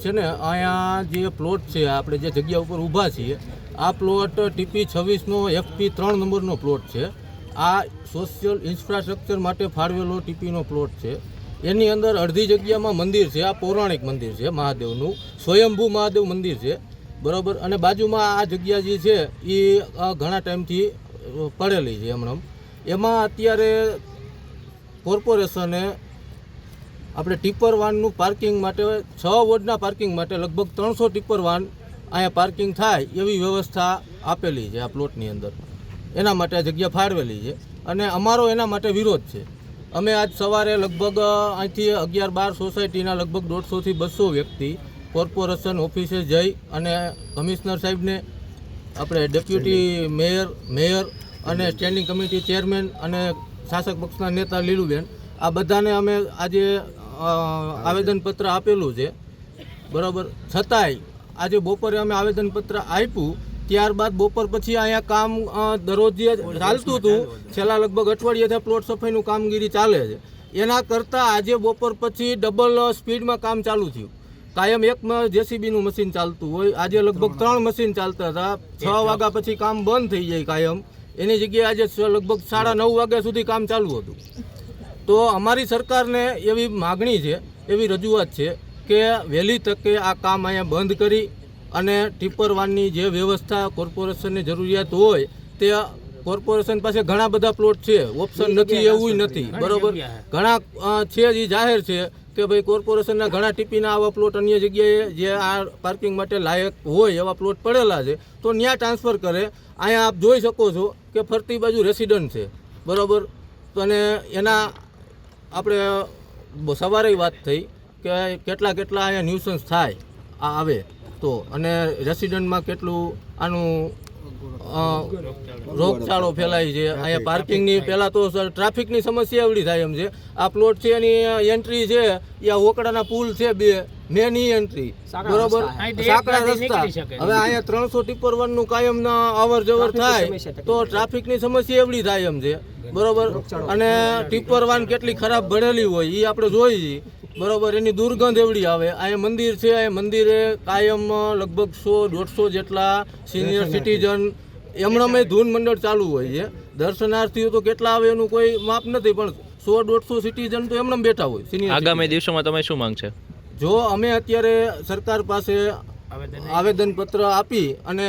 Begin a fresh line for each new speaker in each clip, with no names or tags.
છે ને અહીંયા જે પ્લોટ છે આપણે જે જગ્યા ઉપર ઊભા છીએ આ પ્લોટ TP 26નો FP 3 નંબરનો પ્લોટ છે. આ સોશિયલ ઇન્ફ્રાસ્ટ્રક્ચર માટે ફાળવેલો TPનો પ્લોટ છે. એની અંદર અડધી જગ્યામાં મંદિર છે. આ પૌરાણિક મંદિર છે મહાદેવનું, સ્વયંભૂ મહાદેવ મંદિર છે બરાબર. અને બાજુમાં આ જગ્યા જે છે એ ઘણા ટાઈમથી પડેલી છે હમણાં. એમાં અત્યારે કોર્પોરેશને આપણે ટિપ્પર વાનનું પાર્કિંગ માટે 6 વોર્ડના પાર્કિંગ માટે લગભગ 300 ટિપ્પર વાન અહીંયા પાર્કિંગ થાય એવી વ્યવસ્થા આપેલી છે આ પ્લોટની અંદર. એના માટે આ જગ્યા ફાળવેલી છે અને અમારો એના માટે વિરોધ છે. અમે આજ સવારે લગભગ અહીંથી 11-12 સોસાયટીના લગભગ 150 થી 200 વ્યક્તિ કોર્પોરેશન ઓફિસે જઈ અને કમિશનર સાહેબને, આપણે ડેપ્યુટી મેયર અને સ્ટેન્ડિંગ કમિટી ચેરમેન અને શાસક પક્ષના નેતા લીલુબેન આ બધાને અમે આજે આવેદનપત્ર આપેલું છે બરાબર. છતાંય આજે બપોરે અમે આવેદનપત્ર આપ્યું, ત્યારબાદ બપોર પછી અહીંયા કામ દરરોજ ચાલતું હતું. છેલ્લા લગભગ અઠવાડિયાથી પ્લોટ સફાઈનું કામગીરી ચાલે છે. એના કરતાં આજે બપોર પછી ડબલ સ્પીડમાં કામ ચાલુ થયું. કાયમ એક JCBનું મશીન ચાલતું હોય, આજે લગભગ 3 મશીન ચાલતા હતા. 6 વાગ્યા પછી કામ બંધ થઈ જાય કાયમ. એની જગ્યાએ આજે લગભગ 9:30 વાગ્યા સુધી કામ ચાલુ હતું. તો અમારી સરકારને એવી માગણી છે, એવી રજૂઆત છે કે વહેલી તકે આ કામ અહીંયા બંધ કરી અને ટિપ્પર વાનની જે વ્યવસ્થા કોર્પોરેશનની જરૂરિયાત હોય તે કોર્પોરેશન પાસે ઘણા બધા પ્લોટ છે, ઓપ્શન નથી એવું નથી બરાબર. ઘણા છે જે જાહેર છે કે ભાઈ કોર્પોરેશનના ઘણા ટીપીના આવા પ્લોટ અન્ય જગ્યાએ જે આ પાર્કિંગ માટે લાયક હોય એવા પ્લોટ પડેલા છે તો ત્યાં ટ્રાન્સફર કરે. અહીંયા આપ જોઈ શકો છો કે ફરતી બાજુ રેસિડન્ટ છે બરાબર. અને એના આપણે સવારે વાત થઈ કે કેટલા અહીંયા ન્યુસન્સ થાય આ આવે તો, અને રેસિડન્ટમાં કેટલું આનું રોગચાળો ફેલાય છે. અહીંયા પાર્કિંગની પહેલાં તો ટ્રાફિકની સમસ્યા એવડી થાય એમ છે. આ પ્લોટ છે એની એન્ટ્રી છે એ ઓકડાના પુલ છે 2 મેની એન્ટ્રી બરોબર, સાંકડા રસ્તા. હવે અહીંયા 300 ટિપ્પર વાનનું કાયમ અવર જવર થાય તો ટ્રાફિકની સમસ્યા એવડી થાય એમ છે બરોબર. અને ટિપ્પર વાન કેટલી ખરાબ ભરેલી હોય એ આપણે જોઈએ બરોબર. એની દુર્ગંધ એવડી આવે. અહીંયા મંદિર છે, આ મંદિરે કાયમ લગભગ 100-150 જેટલા સિનિયર સિટીઝન એમણે ધૂન મંડળ ચાલુ હોય છે. દર્શનાર્થીઓ તો કેટલા આવે એનું કોઈ માપ નથી, પણ 100-150 સિટીઝન તો એમણે બેઠા હોય સિનિયર.
આગામી દિવસોમાં તમે શું માંગ છે?
જો અમે અત્યારે સરકાર પાસે આવેદનપત્ર આપી અને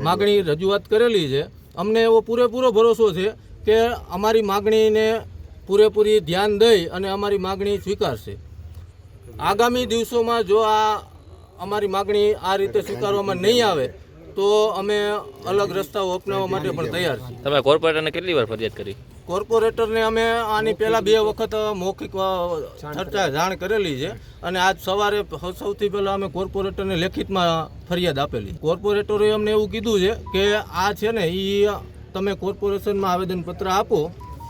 માગણી રજૂઆત કરેલી છે, અમને એવો પૂરેપૂરો ભરોસો છે કે અમારી માગણીને પૂરેપૂરી ધ્યાન દઈ અને અમારી માગણી સ્વીકારશે. આગામી દિવસોમાં જો આ અમારી માગણી આ રીતે સ્વીકારવામાં નહીં આવે તો અમે અલગ રસ્તાઓ અપનાવવા માટે પણ તૈયાર છીએ.
તમે કોર્પોરેટરને કેટલી વાર ફરિયાદ કરી?
કોર્પોરેટરને અમે આની પહેલાં 2 વખત મૌખિક ચર્ચા જાણ કરેલી છે અને આજ સવારે સૌથી પહેલાં અમે કોર્પોરેટરને લેખિતમાં ફરિયાદ આપેલી. કોર્પોરેટરે અમને એવું કીધું છે કે આ છે ને એ તમે કોર્પોરેશનમાં આવેદનપત્ર આપો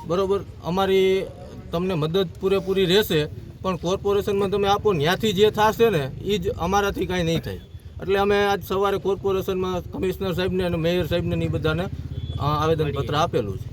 બરાબર, અમારી તમને મદદ પૂરેપૂરી રહેશે, પણ કોર્પોરેશનમાં તમે આપો ત્યાંથી જે થશે ને એ જ અમારાથી કાંઈ નહીં થાય. એટલે અમે આજ સવારે કોર્પોરેશનમાં કમિશનર સાહેબને અને મેયર સાહેબને એ બધાને આવેદનપત્ર આપેલું છે.